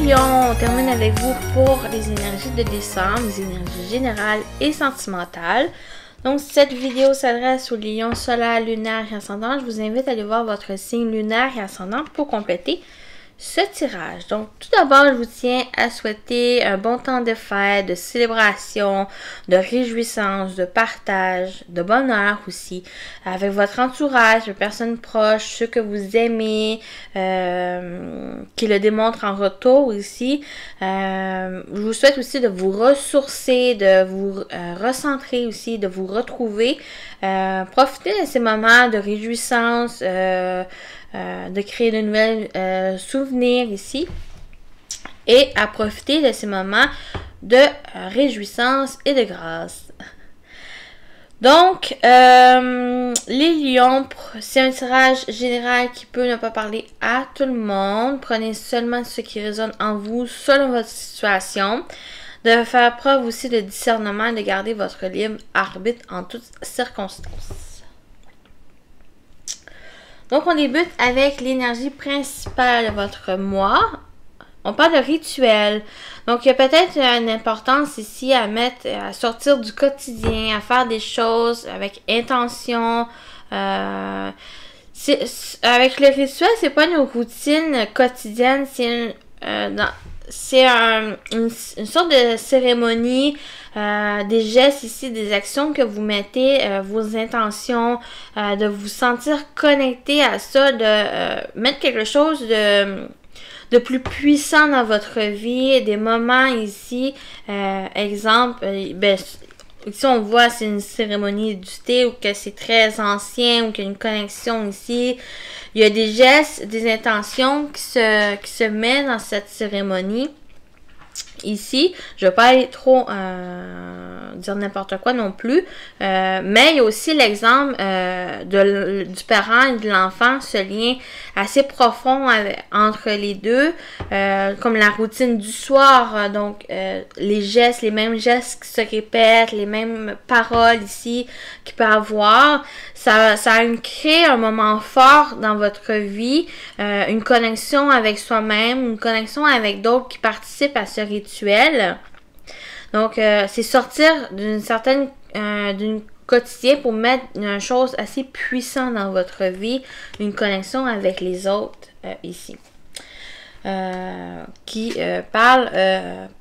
Lions, on termine avec vous pour les énergies de décembre, les énergies générales et sentimentales. Donc, cette vidéo s'adresse aux Lions solaire, lunaire et ascendant. Je vous invite à aller voir votre signe lunaire et ascendant pour compléter ce tirage. Donc, tout d'abord, je vous tiens à souhaiter un bon temps de fête, de célébration, de réjouissance, de partage, de bonheur aussi, avec votre entourage, les personnes proches, ceux que vous aimez, qui le démontrent en retour aussi. Je vous souhaite aussi de vous ressourcer, de vous recentrer aussi, de vous retrouver. Profitez de ces moments de réjouissance, de créer de nouvelles souvenirs ici et à profiter de ces moments de réjouissance et de grâce. Donc, les lions, c'est un tirage général qui peut ne pas parler à tout le monde. Prenez seulement ce qui résonne en vous selon votre situation. De faire preuve aussi de discernement et de garder votre libre arbitre en toutes circonstances. Donc, on débute avec l'énergie principale de votre mois. On parle de rituel. Donc, il y a peut-être une importance ici à mettre, à sortir du quotidien, à faire des choses avec intention. Avec le rituel, c'est pas une routine quotidienne, c'est une sorte de cérémonie, des gestes ici, des actions que vous mettez, vos intentions, de vous sentir connecté à ça, de mettre quelque chose de plus puissant dans votre vie, des moments ici, exemple, ici on voit c'est une cérémonie du thé ou que c'est très ancien ou qu'il y a une connexion ici. Il y a des gestes, des intentions qui se mettent dans cette cérémonie. Ici, je ne vais pas aller trop dire n'importe quoi non plus, mais il y a aussi l'exemple du parent et de l'enfant, ce lien assez profond entre les deux, comme la routine du soir, donc les gestes, les mêmes gestes qui se répètent, les mêmes paroles ici qu'il peut avoir. Ça crée un moment fort dans votre vie, une connexion avec soi-même, une connexion avec d'autres qui participent à ce rituel. Donc, c'est sortir d'une quotidien pour mettre une chose assez puissante dans votre vie, une connexion avec les autres ici, qui parle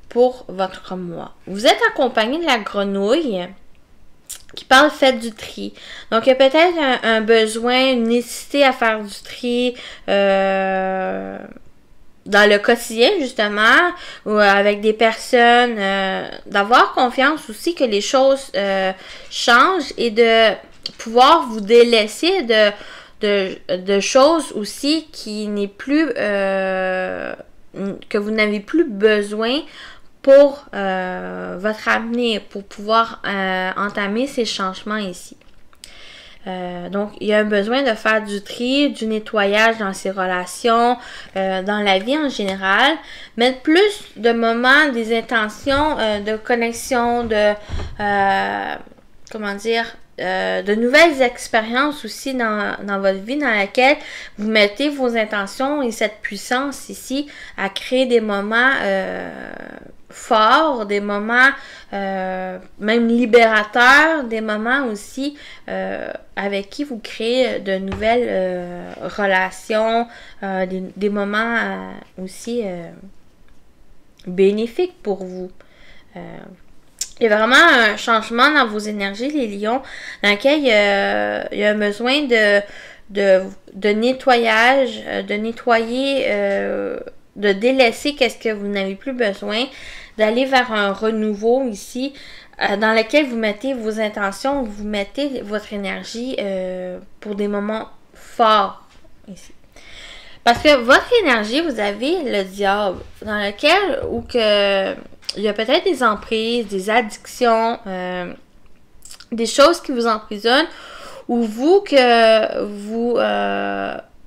pour votre mois. Vous êtes accompagné de la grenouille qui parle faites du tri. Donc, il y a peut-être un besoin, une nécessité à faire du tri dans le quotidien, justement, ou avec des personnes, d'avoir confiance aussi que les choses changent et de pouvoir vous délaisser de choses aussi qui n'est plus, que vous n'avez plus besoin pour votre avenir, pour pouvoir entamer ces changements ici. Donc, il y a un besoin de faire du tri, du nettoyage dans ses relations, dans la vie en général. Mettre plus de moments, des intentions de connexion, de nouvelles expériences aussi dans votre vie, dans laquelle vous mettez vos intentions et cette puissance ici à créer des moments forts, des moments même libérateurs, des moments aussi avec qui vous créez de nouvelles relations, des moments aussi bénéfiques pour vous. Il y a vraiment un changement dans vos énergies, les lions, dans lequel il y a un besoin de nettoyage, de nettoyer, de délaisser qu'est-ce que vous n'avez plus besoin, d'aller vers un renouveau ici, dans lequel vous mettez vos intentions, vous mettez votre énergie pour des moments forts ici. Parce que votre énergie, vous avez le diable, dans lequel, il y a peut-être des emprises, des addictions, des choses qui vous emprisonnent, ou vous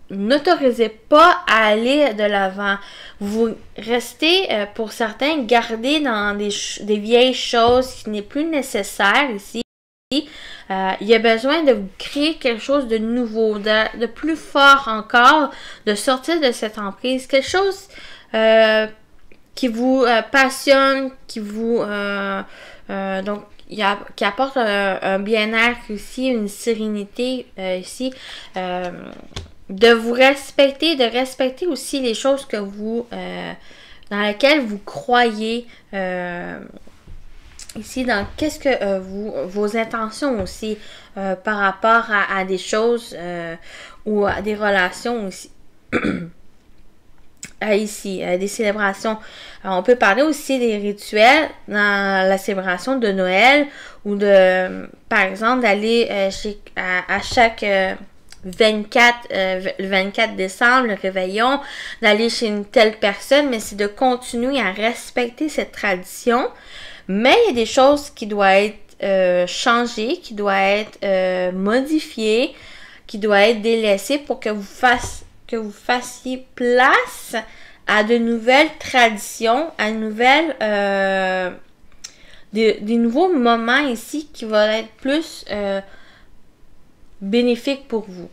n'autorisez pas à aller de l'avant. Vous restez, pour certains, gardés dans des vieilles choses qui n'est plus nécessaire ici. Il y a besoin de vous créer quelque chose de nouveau, de plus fort encore, de sortir de cette emprise. Quelque chose qui vous passionne, qui vous donc qui apporte un bien-être ici, une sérénité ici, de vous respecter, de respecter aussi les choses que vous dans lesquelles vous croyez ici, dans qu'est-ce que vos intentions aussi par rapport à des choses ou à des relations aussi. Ici, des célébrations. Alors, on peut parler aussi des rituels dans la célébration de Noël ou de, par exemple, d'aller à chaque 24 décembre, le réveillon, d'aller chez une telle personne, mais c'est de continuer à respecter cette tradition. Mais il y a des choses qui doivent être changées, qui doivent être modifiées, qui doivent être délaissées pour que vous fassiez place à de nouvelles traditions, à des nouveaux moments ici qui vont être plus bénéfiques pour vous.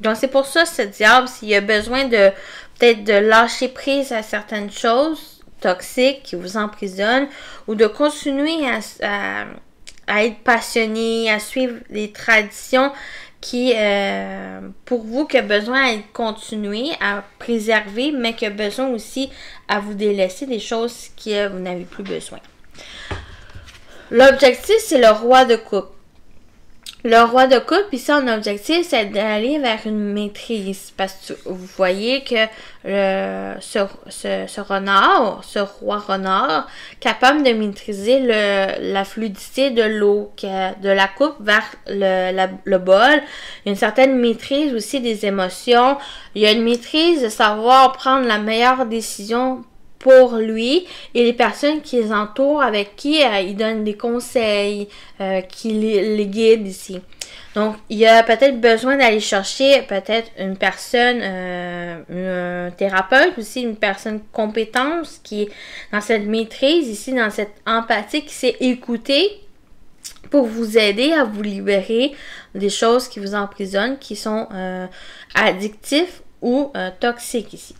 Donc c'est pour ça, ce diable, s'il y a besoin de peut-être de lâcher prise à certaines choses toxiques qui vous emprisonnent ou de continuer à être passionné, à suivre des traditions qui, pour vous, qui a besoin à être continué, à préserver, mais qui a besoin aussi à vous délaisser des choses que vous n'avez plus besoin. L'objectif, c'est le roi de coupe. Le roi de coupe, ici, son objectif, c'est d'aller vers une maîtrise. Parce que vous voyez que ce renard, ce roi renard, capable de maîtriser la fluidité de l'eau, de la coupe vers le bol. Il y a une certaine maîtrise aussi des émotions. Il y a une maîtrise de savoir prendre la meilleure décision pour lui et les personnes qui les entourent, avec qui il donne des conseils, qui les guident ici. Donc, il y a peut-être besoin d'aller chercher peut-être une personne, un thérapeute aussi, une personne compétente qui est dans cette maîtrise ici, dans cette empathie, qui sait écouter pour vous aider à vous libérer des choses qui vous emprisonnent, qui sont addictifs ou toxiques ici.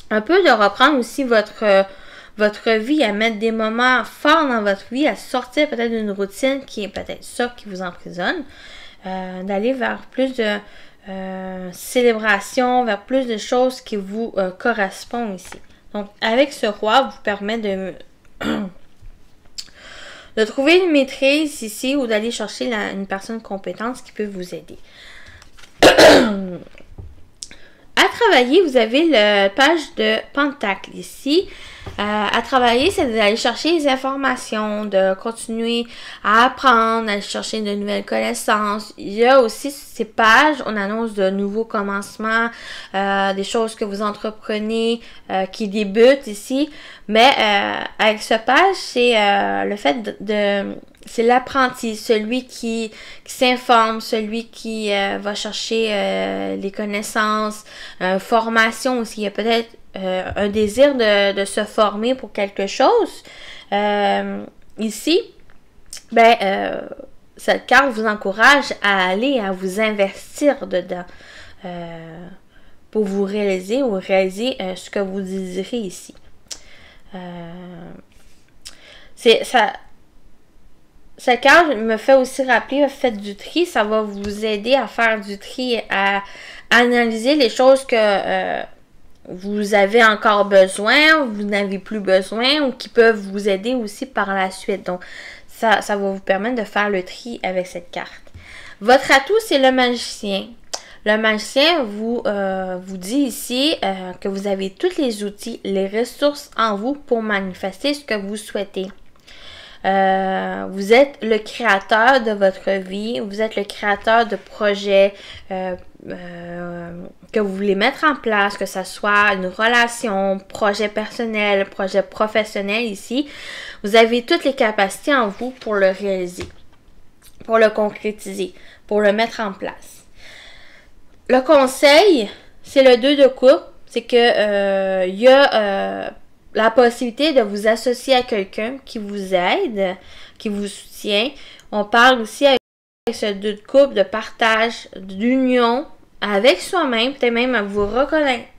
Un peu de reprendre aussi votre vie, à mettre des moments forts dans votre vie, à sortir peut-être d'une routine qui est peut-être ça qui vous emprisonne, d'aller vers plus de célébration, vers plus de choses qui vous correspondent ici. Donc, avec ce roi, vous permet de trouver une maîtrise ici ou d'aller chercher une personne compétente qui peut vous aider. À travailler, vous avez la page de Pentacle ici. À travailler, c'est d'aller chercher les informations, de continuer à apprendre, d'aller chercher de nouvelles connaissances. Il y a aussi ces pages, on annonce de nouveaux commencements, des choses que vous entreprenez, qui débutent ici. Mais avec ce page, c'est le fait c'est l'apprenti, celui qui s'informe, celui qui va chercher les connaissances, formation aussi. Il y a peut-être un désir de se former pour quelque chose. Ici, cette carte vous encourage à aller, à vous investir dedans pour vous réaliser ou réaliser ce que vous désirez ici. Cette carte me fait aussi rappeler, faites du tri, ça va vous aider à faire du tri, à analyser les choses que vous avez encore besoin, vous n'avez plus besoin ou qui peuvent vous aider aussi par la suite. Donc, ça va vous permettre de faire le tri avec cette carte. Votre atout, c'est le magicien. Le magicien vous dit ici que vous avez tous les outils, les ressources en vous pour manifester ce que vous souhaitez. Vous êtes le créateur de votre vie, vous êtes le créateur de projets que vous voulez mettre en place, que ce soit une relation, projet personnel, projet professionnel ici. Vous avez toutes les capacités en vous pour le réaliser, pour le concrétiser, pour le mettre en place. Le conseil, c'est le 2 de coupe, c'est que il y a la possibilité de vous associer à quelqu'un qui vous aide, qui vous soutient. On parle aussi avec ce 2 de coupe de partage, d'union avec soi-même, peut-être même à vous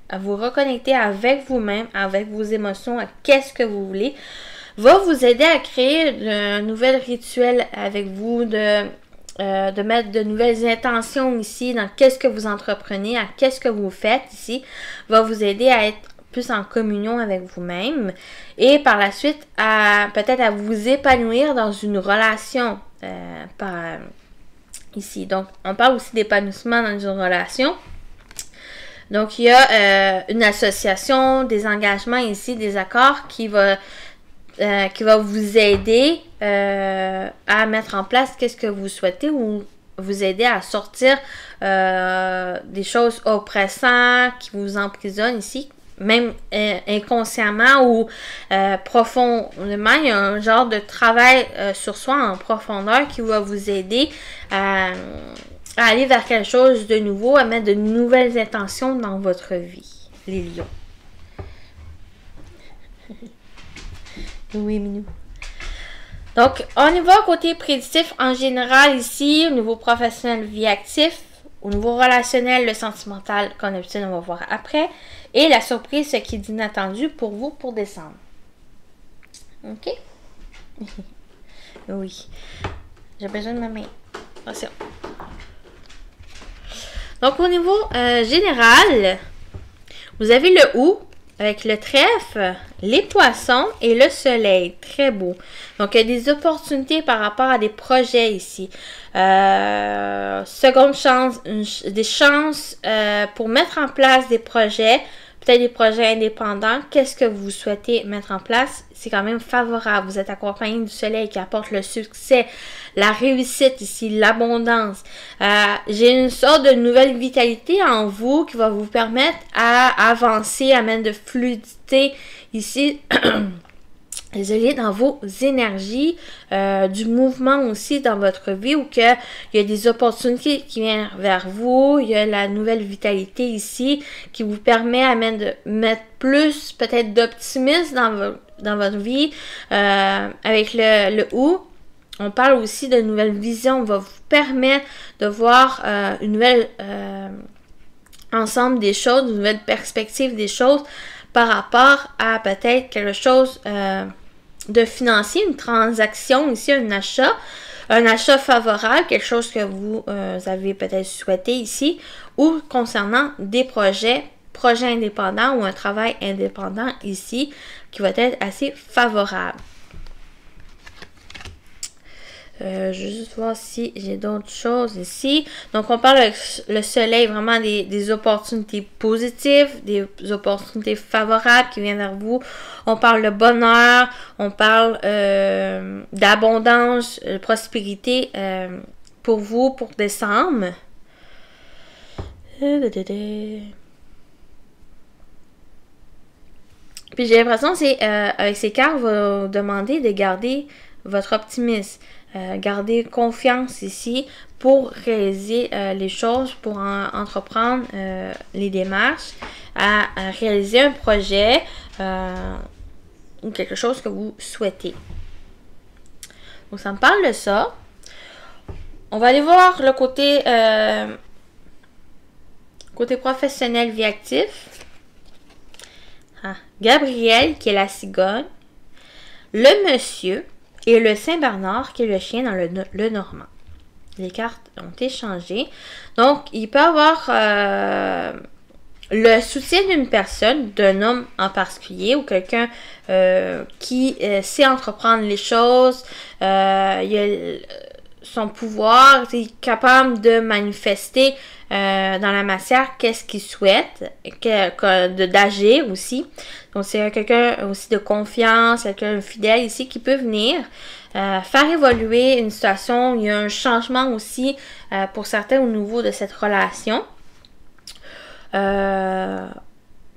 à vous reconnecter avec vous-même, avec vos émotions, à qu'est-ce que vous voulez, va vous aider à créer de nouveaux rituels avec vous, de mettre de nouvelles intentions ici dans qu'est-ce que vous entreprenez, à qu'est-ce que vous faites ici, va vous aider à être plus en communion avec vous-même et par la suite peut-être à vous épanouir dans une relation ici. Donc, on parle aussi d'épanouissement dans une relation. Donc, il y a une association, des engagements ici, des accords qui va vous aider à mettre en place qu'est-ce que vous souhaitez ou vous aider à sortir des choses oppressantes qui vous emprisonnent ici, même inconsciemment ou profondément. Il y a un genre de travail sur soi en profondeur qui va vous aider à aller vers quelque chose de nouveau, à mettre de nouvelles intentions dans votre vie, les lions. Oui, minou. Donc, on y va côté prédictif en général ici, au niveau professionnel, vie actif, au niveau relationnel, le sentimental, comme d'habitude, on va voir après, et la surprise, ce qui est inattendu pour vous pour décembre. OK? Oui. J'ai besoin de ma main. Attention. Donc, au niveau général, vous avez le OU avec le trèfle, les poissons et le soleil. Très beau. Donc, il y a des opportunités par rapport à des projets ici. Seconde chance, des chances pour mettre en place des projets, peut-être des projets indépendants. Qu'est-ce que vous souhaitez mettre en place? C'est quand même favorable. Vous êtes accompagné du soleil qui apporte le succès, la réussite ici, l'abondance. J'ai une sorte de nouvelle vitalité en vous qui va vous permettre à avancer, à mettre de fluidité ici. Désolé, dans vos énergies, du mouvement aussi dans votre vie ou qu'il y a des opportunités qui viennent vers vous, il y a la nouvelle vitalité ici qui vous permet à mettre plus peut-être d'optimisme dans votre vie. Avec le OU, on parle aussi de nouvelles visions, on va vous permettre de voir une nouvelle ensemble des choses, une nouvelle perspective des choses par rapport à peut-être quelque chose de financier, une transaction ici, un achat favorable, quelque chose que vous avez peut-être souhaité ici, ou concernant des projets indépendants ou un travail indépendant ici, qui va être assez favorable. Je vais juste voir si j'ai d'autres choses ici. Donc, on parle avec le soleil, vraiment des opportunités positives, des opportunités favorables qui viennent vers vous. On parle de bonheur, on parle d'abondance, de prospérité pour vous, pour décembre. Puis j'ai l'impression que avec ces cartes, on va vous demander de garder votre optimisme. Garder confiance ici pour réaliser les choses, pour entreprendre les démarches, à réaliser un projet ou quelque chose que vous souhaitez. Donc, ça me parle de ça. On va aller voir le côté professionnel, vie actif. Gabriel, qui est la cigogne. Le monsieur. Et le Saint-Bernard, qui est le chien dans le normand. Les cartes ont échangé. Donc, il peut avoir le soutien d'une personne, d'un homme en particulier, ou quelqu'un qui sait entreprendre les choses. Il a son pouvoir, il est capable de manifester dans la matière qu'est-ce qu'il souhaite, d'agir aussi. Donc, c'est quelqu'un aussi de confiance, quelqu'un fidèle ici qui peut venir faire évoluer une situation. Il y a un changement aussi pour certains au niveau de cette relation.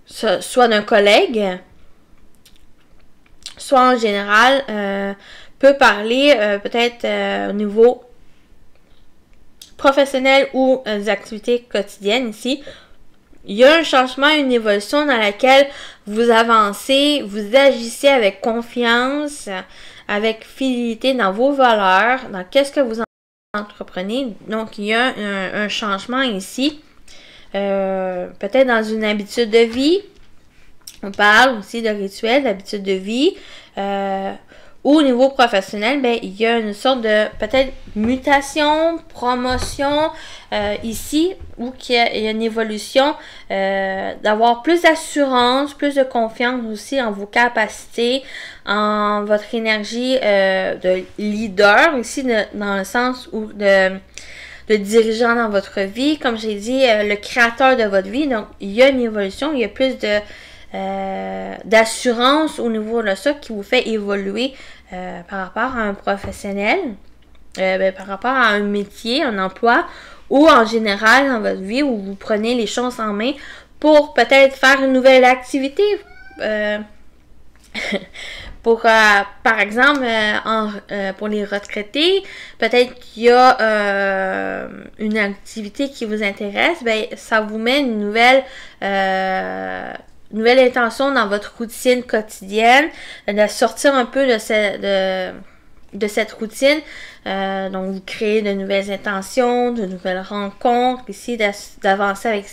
Soit d'un collègue, soit en général, peut parler peut-être au niveau professionnel ou des activités quotidiennes ici. Il y a un changement, une évolution dans laquelle vous avancez, vous agissez avec confiance, avec fidélité dans vos valeurs, dans qu'est-ce que vous entreprenez. Donc, il y a un changement ici peut-être dans une habitude de vie. On parle aussi de rituels, d'habitudes de vie. Ou au niveau professionnel, ben, il y a une sorte de peut-être mutation, promotion ici, où il y a une évolution, d'avoir plus d'assurance, plus de confiance aussi en vos capacités, en votre énergie de leader, ici dans le sens où de dirigeant dans votre vie, comme j'ai dit, le créateur de votre vie. Donc, il y a une évolution, il y a plus d'assurance au niveau de ça qui vous fait évoluer par rapport à un professionnel, par rapport à un métier, un emploi, ou en général dans votre vie où vous prenez les choses en main pour peut-être faire une nouvelle activité. Pour, par exemple, pour les retraités, peut-être qu'il y a une activité qui vous intéresse, ben, ça vous met une nouvelle intention dans votre routine quotidienne, de sortir un peu de cette routine. Donc, vous créez de nouvelles intentions, de nouvelles rencontres, ici, d'avancer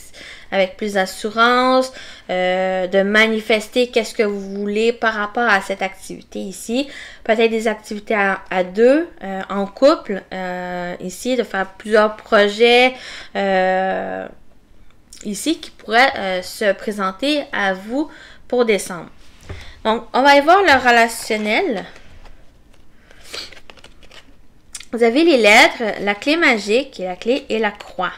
avec plus d'assurance, de manifester qu'est-ce que vous voulez par rapport à cette activité ici. Peut-être des activités à deux, en couple, ici, de faire plusieurs projets, ici, qui pourraient se présenter à vous pour décembre. Donc, on va y voir le relationnel. Vous avez les lettres, la clé magique, la clé et la croix.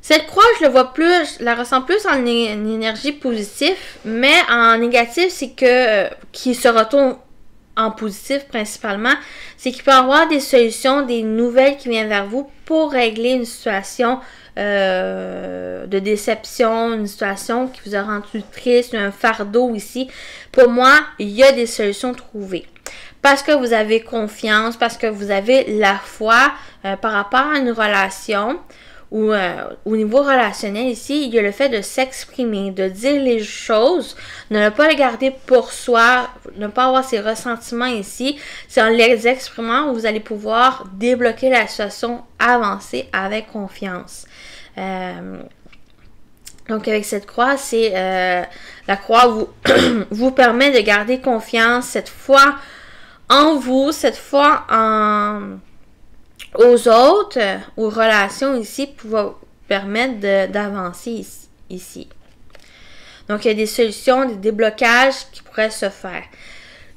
Cette croix, je la ressens plus en énergie positive, mais en négatif, c'est que qui se retourne en positif principalement, c'est qu'il peut y avoir des solutions, des nouvelles qui viennent vers vous pour régler une situation de déception, une situation qui vous a rendu triste, un fardeau ici. Pour moi, il y a des solutions trouvées. Parce que vous avez confiance, parce que vous avez la foi par rapport à une relation. Ou au niveau relationnel ici, il y a le fait de s'exprimer, de dire les choses, ne pas les garder pour soi, ne pas avoir ces ressentiments ici. C'est en les exprimant où vous allez pouvoir débloquer la situation, avancer avec confiance. Donc avec cette croix, c'est la croix vous permet de garder confiance, cette foi en vous, cette foi aux autres, aux relations ici, pour vous permettre d'avancer ici. Donc, il y a des solutions, des déblocages qui pourraient se faire.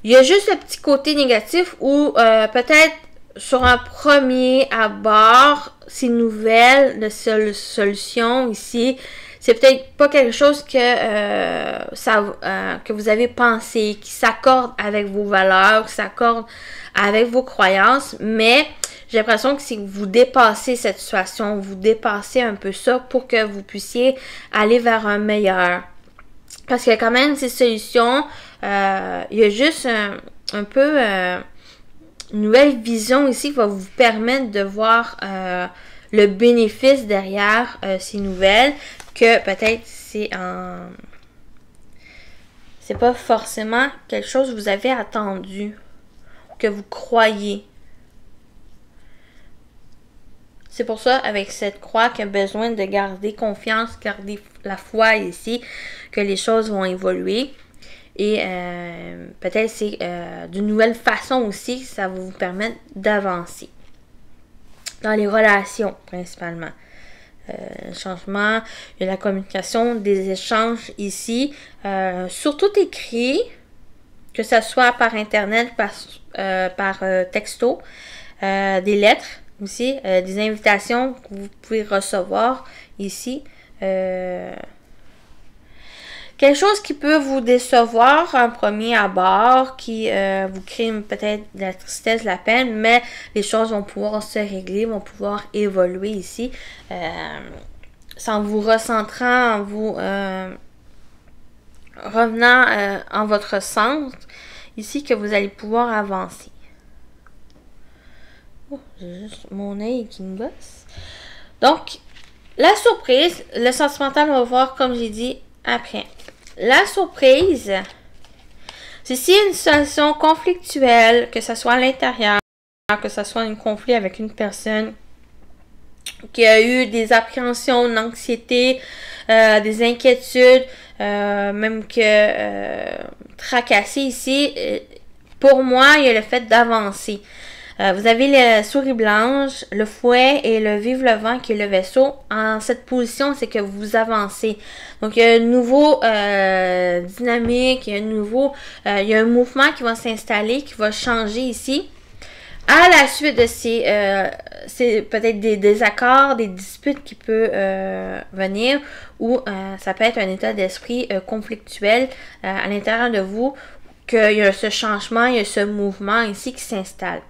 Il y a juste le petit côté négatif où peut-être sur un premier abord, ces nouvelles de solutions ici, c'est peut-être pas quelque chose que vous avez pensé, qui s'accorde avec vos valeurs, qui s'accorde avec vos croyances, mais j'ai l'impression que si vous dépassez cette situation, vous dépassez un peu ça pour que vous puissiez aller vers un meilleur. Parce qu'il y a quand même ces solutions, il y a juste un peu une nouvelle vision ici qui va vous permettre de voir le bénéfice derrière ces nouvelles, que peut-être c'est pas forcément quelque chose que vous avez attendu, que vous croyez. C'est pour ça, avec cette croix, qu'il y a besoin de garder confiance, garder la foi ici, que les choses vont évoluer. Et peut-être c'est d'une nouvelle façon aussi que ça va vous permettre d'avancer. Dans les relations, principalement. Changement, il y a la communication, des échanges ici. Surtout écrit, que ce soit par Internet, par texto, des lettres. Aussi, des invitations que vous pouvez recevoir ici. Quelque chose qui peut vous décevoir en premier abord, qui vous crée peut-être de la tristesse, de la peine, mais les choses vont pouvoir se régler, vont pouvoir évoluer ici, sans vous recentrant, en vous revenant en votre centre, ici, que vous allez pouvoir avancer. Oh, j'ai juste mon œil qui me gosse. Donc, la surprise, le sentimental, on va voir comme j'ai dit après. La surprise, c'est si une situation conflictuelle, que ce soit à l'intérieur, que ce soit un conflit avec une personne qui a eu des appréhensions, une anxiété, des inquiétudes, même que tracassé ici, pour moi, il y a le fait d'avancer. Vous avez la souris blanche, le fouet et le vive le vent qui est le vaisseau. En cette position, c'est que vous avancez. Donc, il y a un nouveau dynamique, il y a un mouvement qui va s'installer, qui va changer ici. À la suite de c'est peut-être des désaccords, des disputes qui peuvent venir, ou ça peut être un état d'esprit conflictuel à l'intérieur de vous, qu'il y a ce changement, il y a ce mouvement ici qui s'installe.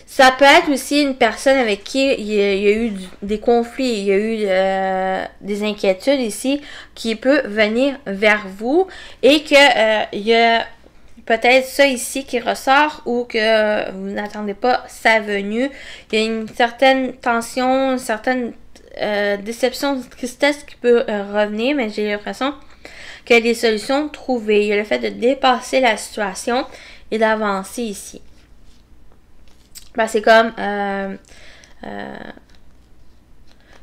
Ça peut être aussi une personne avec qui il y a eu des conflits, il y a eu des inquiétudes ici, qui peut venir vers vous et que il y a peut-être ça ici qui ressort ou que vous n'attendez pas sa venue. Il y a une certaine tension, une certaine déception, tristesse qui peut revenir, mais j'ai l'impression qu'il y a des solutions trouvées. Il y a le fait de dépasser la situation et d'avancer ici. Ben, c'est comme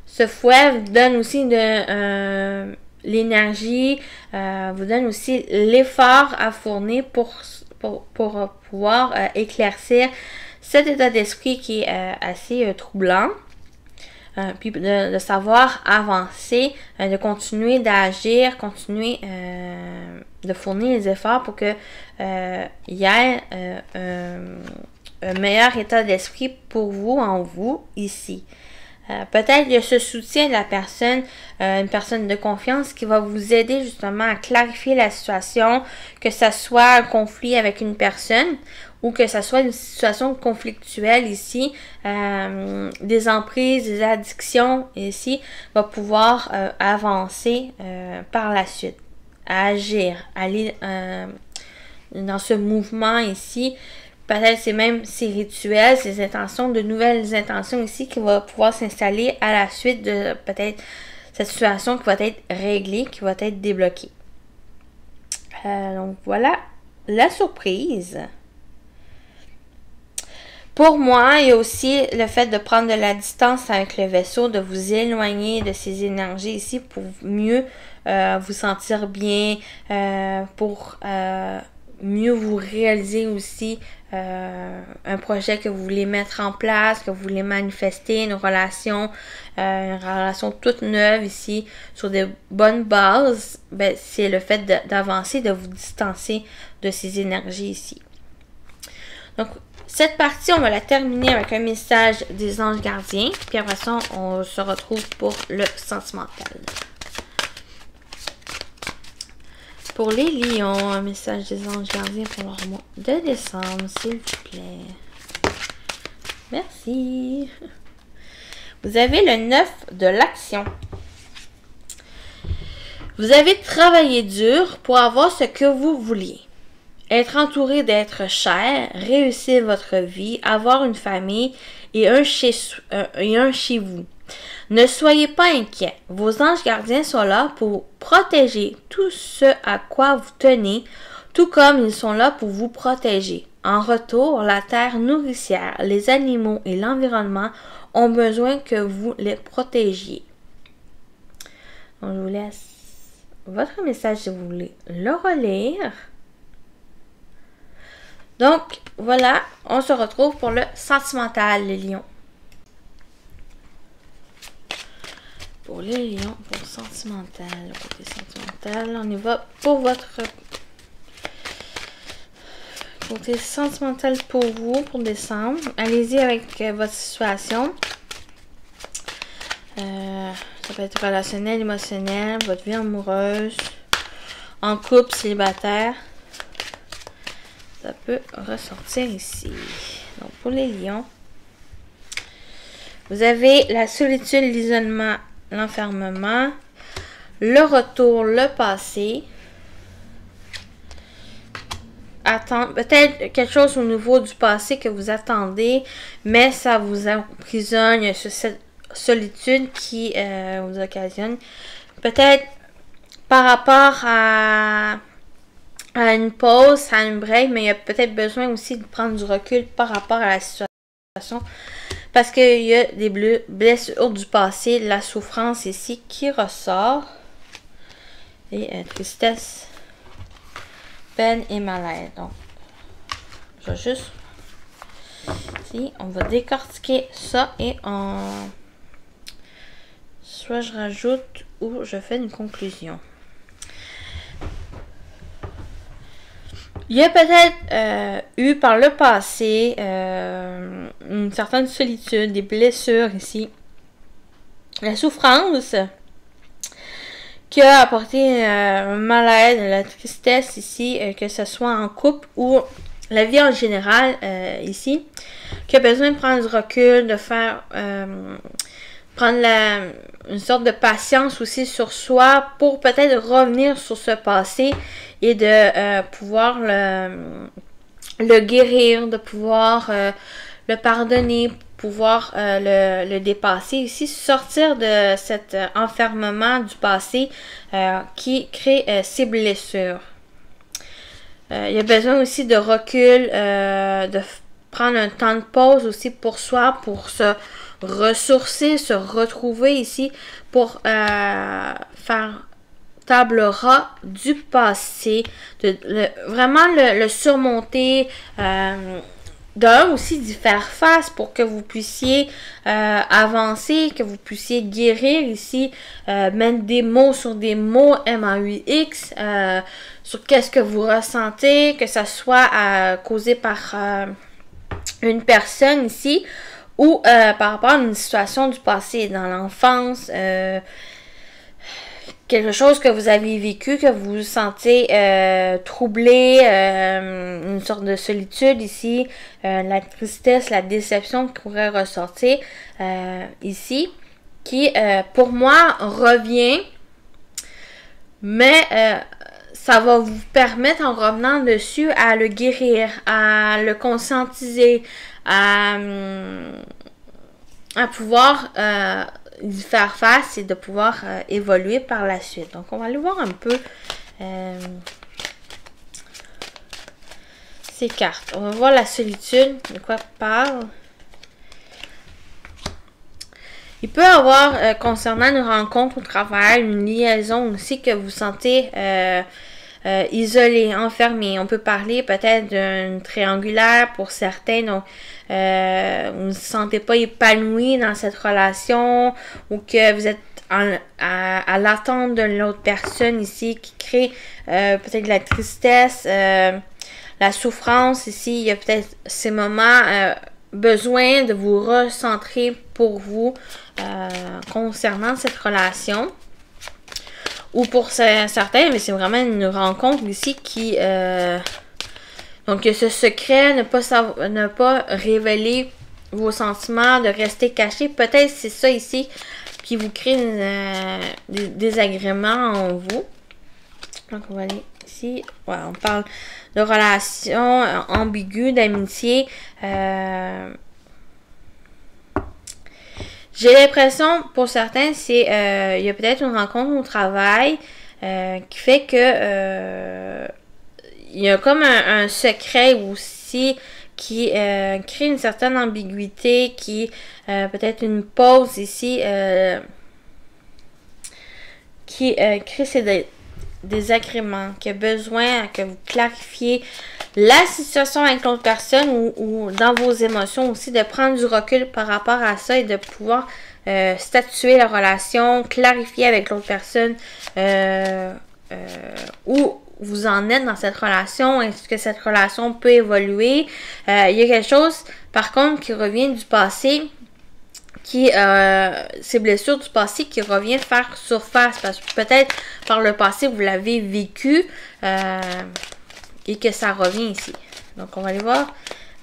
ce fouet vous donne aussi de l'énergie, vous donne aussi l'effort à fournir pour pouvoir éclaircir cet état d'esprit qui est assez troublant. Puis de savoir avancer, de continuer d'agir, continuer de fournir les efforts pour que il y ait un meilleur état d'esprit pour vous, en vous, ici. Peut-être il y a ce soutien de la personne, une personne de confiance qui va vous aider justement à clarifier la situation, que ça soit un conflit avec une personne ou que ça soit une situation conflictuelle ici, des emprises, des addictions ici, va pouvoir avancer par la suite, agir, aller dans ce mouvement ici. Peut-être c'est même ces rituels, ces intentions, de nouvelles intentions ici qui vont pouvoir s'installer à la suite de peut-être cette situation qui va être réglée, qui va être débloquée. Donc voilà la surprise. Pour moi, il y a aussi le fait de prendre de la distance avec le vaisseau, de vous éloigner de ces énergies ici pour mieux vous sentir bien, pour mieux vous réaliser aussi un projet que vous voulez mettre en place, que vous voulez manifester, une relation toute neuve ici, sur de bonnes bases. Ben, c'est le fait d'avancer, de vous distancer de ces énergies ici. Donc, cette partie, on va la terminer avec un message des anges gardiens. Puis après ça, on se retrouve pour le sentimental. Pour les lions, un message des anges gardiens pour leur mois de décembre, s'il vous plaît. Merci. Vous avez le 9 de l'action. Vous avez travaillé dur pour avoir ce que vous vouliez. Être entouré d'êtres chers, réussir votre vie, avoir une famille et un chez vous. Ne soyez pas inquiets. Vos anges gardiens sont là pour protéger tout ce à quoi vous tenez, tout comme ils sont là pour vous protéger. En retour, la terre nourricière, les animaux et l'environnement ont besoin que vous les protégiez. Donc, je vous laisse votre message si vous voulez le relire. Donc, voilà, on se retrouve pour le sentimental, les lions. Pour les lions, pour le sentimental, le côté sentimental, on y va pour votre côté sentimental pour vous, pour décembre. Allez-y avec votre situation. Ça peut être relationnel, émotionnel, votre vie amoureuse, en couple, célibataire. Ça peut ressortir ici. Donc, pour les lions, vous avez la solitude, l'isolement, l'enfermement, le retour, le passé. Attendre, peut-être quelque chose au niveau du passé que vous attendez, mais ça vous emprisonne sur cette solitude qui vous occasionne. Peut-être par rapport à à une pause, à une break, mais il y a peut-être besoin aussi de prendre du recul par rapport à la situation. Parce qu'il y a des blessures du passé, la souffrance ici qui ressort. Et tristesse, peine et malaise. Donc, je vais juste... Ici, on va décortiquer ça et soit je rajoute ou je fais une conclusion. Il y a peut-être eu par le passé une certaine solitude, des blessures ici. La souffrance qui a apporté un malaise, la tristesse ici, que ce soit en couple ou la vie en général ici, qui a besoin de prendre du recul, de faire prendre une sorte de patience aussi sur soi pour peut-être revenir sur ce passé et de pouvoir le guérir, de pouvoir le pardonner, pouvoir le dépasser ici, sortir de cet enfermement du passé qui crée ces blessures. Il y a besoin aussi de recul, de prendre un temps de pause aussi pour soi, pour se ressourcer, se retrouver ici, pour faire table ras du passé, vraiment le surmonter, d'un aussi d'y faire face pour que vous puissiez avancer, que vous puissiez guérir ici, mettre des mots sur des mots, M-A-U-X, sur qu'est-ce que vous ressentez, que ça soit causé par une personne ici, ou par rapport à une situation du passé, dans l'enfance, quelque chose que vous avez vécu, que vous vous sentez troublé, une sorte de solitude ici, la tristesse, la déception qui pourrait ressortir ici, qui pour moi revient, mais ça va vous permettre en revenant dessus à le guérir, à le conscientiser, à pouvoir y faire face et de pouvoir évoluer par la suite. Donc, on va aller voir un peu ces cartes. On va voir la solitude, de quoi parle. Il peut y avoir, concernant une rencontre au travail, une liaison aussi que vous sentez isolé, enfermé. On peut parler peut-être d'une triangulaire pour certains, donc vous ne vous sentez pas épanoui dans cette relation ou que vous êtes à l'attente de l'autre personne ici qui crée peut-être de la tristesse, la souffrance ici. Il y a peut-être ces moments besoin de vous recentrer pour vous concernant cette relation. Ou pour certains, mais c'est vraiment une rencontre ici qui... donc, ce secret, ne pas révéler vos sentiments, de rester caché. Peut-être c'est ça ici qui vous crée des désagréments en vous. Donc, on va aller ici. Ouais, on parle de relations ambiguës, d'amitié. J'ai l'impression, pour certains, c'est il y a peut-être une rencontre au travail qui fait que il y a comme un secret aussi qui crée une certaine ambiguïté, qui peut-être une pause ici qui crée ces désagréments, qui a besoin que vous clarifiez la situation avec l'autre personne ou dans vos émotions aussi, de prendre du recul par rapport à ça et de pouvoir statuer la relation, clarifier avec l'autre personne où vous en êtes dans cette relation, est-ce que cette relation peut évoluer. Il y a quelque chose par contre qui revient du passé, ces blessures du passé qui reviennent faire surface, parce que peut-être par le passé vous l'avez vécu et que ça revient ici. Donc on va aller voir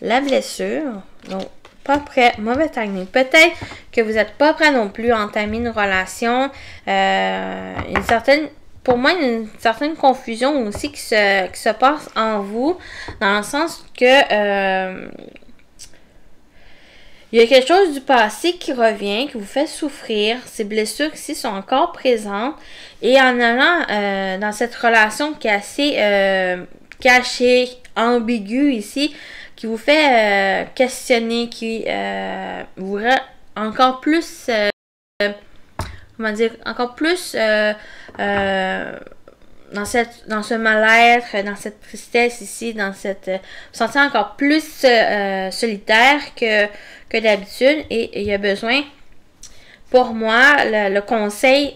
la blessure. Donc pas prêt, mauvais timing. Peut-être que vous n'êtes pas prêt non plus à entamer une relation. Pour moi, il y a une certaine confusion aussi qui se passe en vous, dans le sens que Il y a quelque chose du passé qui revient, qui vous fait souffrir. Ces blessures ici sont encore présentes. Et en allant dans cette relation qui est assez cachée, ambiguë ici, qui vous fait questionner, qui vous rend encore plus, comment dire, encore plus dans ce mal-être, dans cette tristesse ici, dans cette vous sentez encore plus solitaire que d'habitude, et il y a besoin, pour moi, le conseil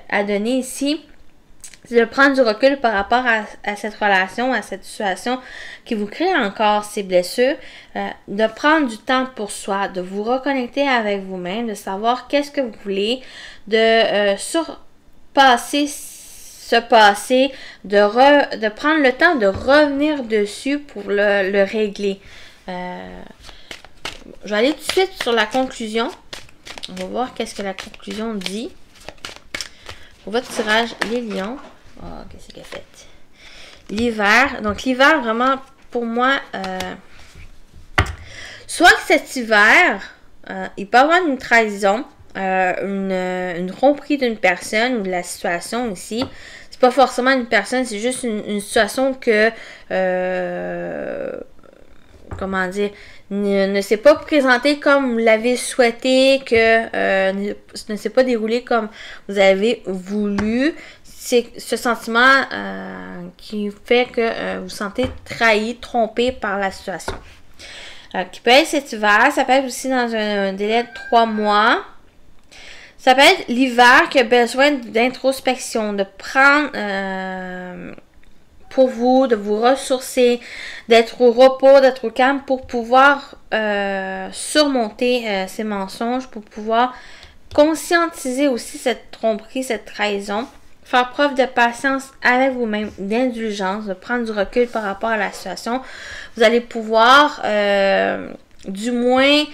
à donner ici, c'est de prendre du recul par rapport à cette relation, à cette situation qui vous crée encore ces blessures, de prendre du temps pour soi, de vous reconnecter avec vous-même, de savoir qu'est-ce que vous voulez, de surpasser ce passé, de prendre le temps de revenir dessus pour le régler. Je vais aller tout de suite sur la conclusion. On va voir qu'est-ce que la conclusion dit. Pour votre tirage, les lions. Oh, qu'est-ce qu'elle fait? L'hiver. Donc, l'hiver, vraiment, pour moi, soit que cet hiver, il peut y avoir une trahison, une tromperie d'une personne ou de la situation ici. C'est pas forcément une personne, c'est juste une situation que, comment dire, ne s'est pas présentée comme vous l'avez souhaité, que ne s'est pas déroulé comme vous avez voulu. C'est ce sentiment qui fait que vous vous sentez trahi, trompé par la situation. Qui peut être cet hiver, ça peut être aussi dans un délai de 3 mois. Ça peut être l'hiver qui a besoin d'introspection, de prendre pour vous, de vous ressourcer, d'être au repos, d'être au calme pour pouvoir surmonter ces mensonges, pour pouvoir conscientiser aussi cette tromperie, cette trahison. Faire preuve de patience avec vous-même, d'indulgence, de prendre du recul par rapport à la situation. Vous allez pouvoir, du moins,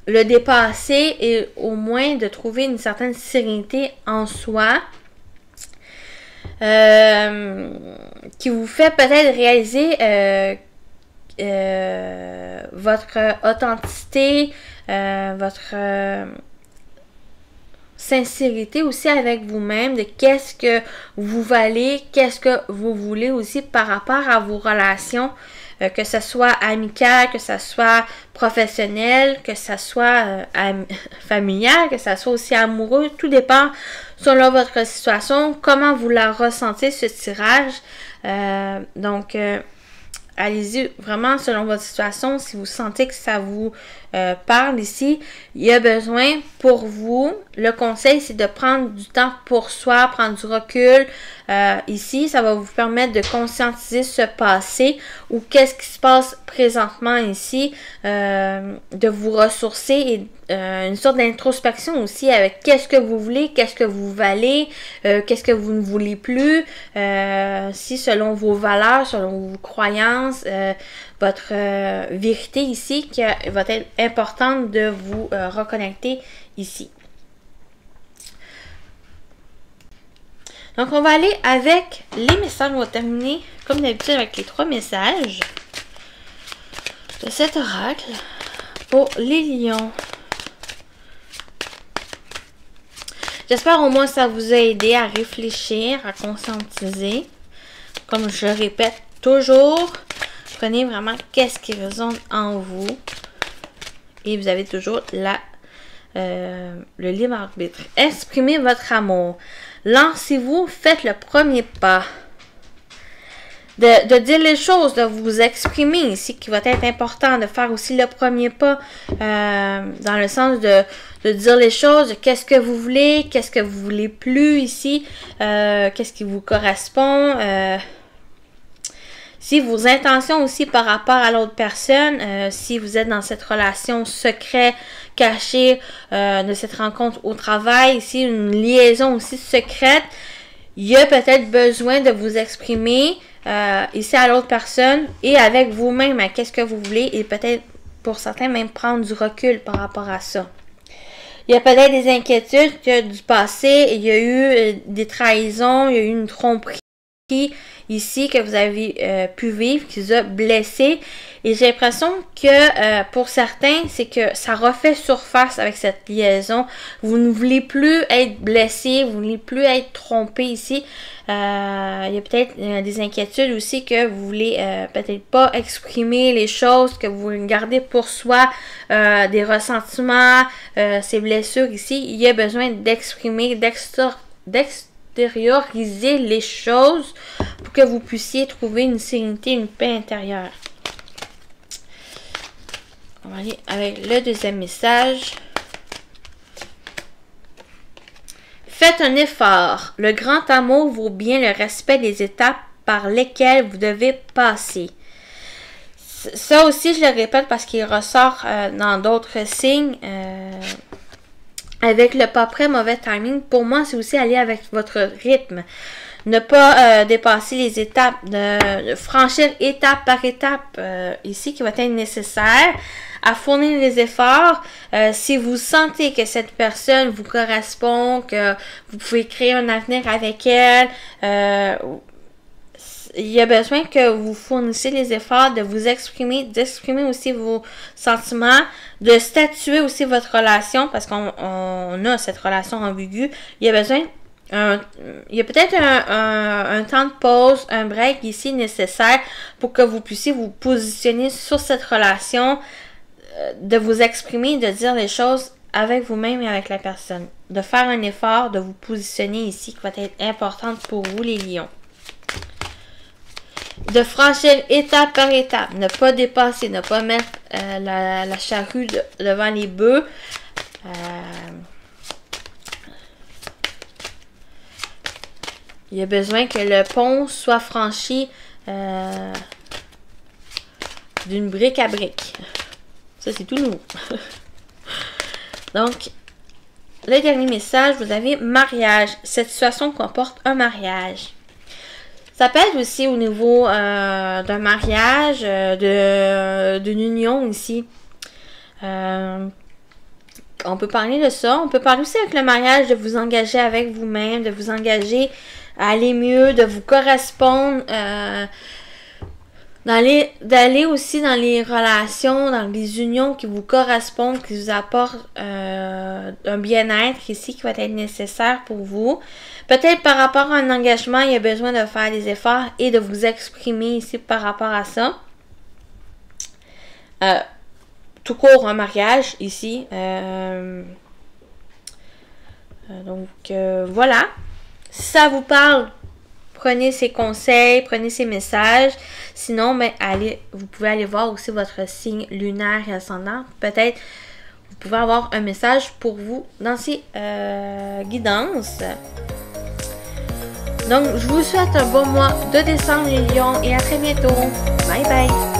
le dépasser et au moins de trouver une certaine sérénité en soi. Qui vous fait peut-être réaliser votre authenticité, votre sincérité aussi avec vous-même, de qu'est-ce que vous valez, qu'est-ce que vous voulez aussi par rapport à vos relations, que ce soit amical, que ce soit professionnel, que ce soit familial, que ce soit aussi amoureux, tout dépend selon votre situation, comment vous la ressentez ce tirage. Donc, allez-y vraiment selon votre situation. Si vous sentez que ça vous parle ici, il y a besoin pour vous, le conseil c'est de prendre du temps pour soi, prendre du recul. Ici, ça va vous permettre de conscientiser ce passé ou qu'est-ce qui se passe présentement ici, de vous ressourcer et une sorte d'introspection aussi avec qu'est-ce que vous voulez, qu'est-ce que vous valez, qu'est-ce que vous ne voulez plus, si selon vos valeurs, selon vos croyances, votre vérité ici qui va être importante de vous reconnecter ici. Donc, on va aller avec les messages. On va terminer, comme d'habitude, avec les 3 messages de cet oracle pour les lions. J'espère au moins que ça vous a aidé à réfléchir, à conscientiser. Comme je le répète toujours, prenez vraiment qu'est-ce qui résonne en vous. Et vous avez toujours le libre arbitre. Exprimez votre amour. Lancez-vous, faites le premier pas. De dire les choses, de vous exprimer ici, qui va être important, de faire aussi le premier pas dans le sens de dire les choses, qu'est-ce que vous voulez, qu'est-ce que vous voulez plus ici, qu'est-ce qui vous correspond, si vos intentions aussi par rapport à l'autre personne, si vous êtes dans cette relation secrète, cachée de cette rencontre au travail, ici une liaison aussi secrète, il y a peut-être besoin de vous exprimer ici à l'autre personne et avec vous-même à qu'est-ce que vous voulez et peut-être pour certains même prendre du recul par rapport à ça. Il y a peut-être des inquiétudes du passé, il y a eu des trahisons, il y a eu une tromperie ici que vous avez pu vivre, qui vous a blessé. Et j'ai l'impression que pour certains, c'est que ça refait surface avec cette liaison. Vous ne voulez plus être blessé, vous ne voulez plus être trompé ici. Il y a peut-être des inquiétudes aussi que vous voulez peut-être pas exprimer les choses, que vous gardez pour soi, des ressentiments, ces blessures ici. Il y a besoin d'exprimer, d'extérioriser les choses pour que vous puissiez trouver une sérénité, une paix intérieure. On va aller avec le deuxième message. Faites un effort. Le grand amour vaut bien le respect des étapes par lesquelles vous devez passer. Ça aussi, je le répète parce qu'il ressort dans d'autres signes. Avec le pas prêt, mauvais timing, pour moi, c'est aussi aller avec votre rythme. Ne pas dépasser les étapes, de franchir étape par étape ici qui va être nécessaire à fournir les efforts. Si vous sentez que cette personne vous correspond, que vous pouvez créer un avenir avec elle, il y a besoin que vous fournissiez les efforts de vous exprimer, d'exprimer aussi vos sentiments, de statuer aussi votre relation, parce qu'on a cette relation ambiguë. Il y a besoin, il y a peut-être un temps de pause, un break ici nécessaire pour que vous puissiez vous positionner sur cette relation, de vous exprimer, de dire les choses avec vous-même et avec la personne. De faire un effort, de vous positionner ici qui va être importante pour vous les lions. De franchir étape par étape, ne pas dépasser, ne pas mettre la charrue devant les bœufs. Il y a besoin que le pont soit franchi d'une brique à brique. Ça, c'est tout nouveau. Donc, le dernier message, vous avez mariage. Cette situation comporte un mariage. Ça peut être aussi au niveau d'un mariage, d'une union ici. On peut parler de ça. On peut parler aussi avec le mariage, de vous engager avec vous-même, de vous engager à aller mieux, de vous correspondre, d'aller aussi dans les relations, dans les unions qui vous correspondent, qui vous apportent un bien-être ici qui va être nécessaire pour vous. Peut-être par rapport à un engagement, il y a besoin de faire des efforts et de vous exprimer ici par rapport à ça. Tout court, un mariage ici. Voilà. Si ça vous parle, prenez ces conseils, prenez ces messages. Sinon, ben, vous pouvez aller voir aussi votre signe lunaire et ascendant. Peut-être vous pouvez avoir un message pour vous dans ces guidances. Donc, je vous souhaite un bon mois de décembre les lions et à très bientôt. Bye bye!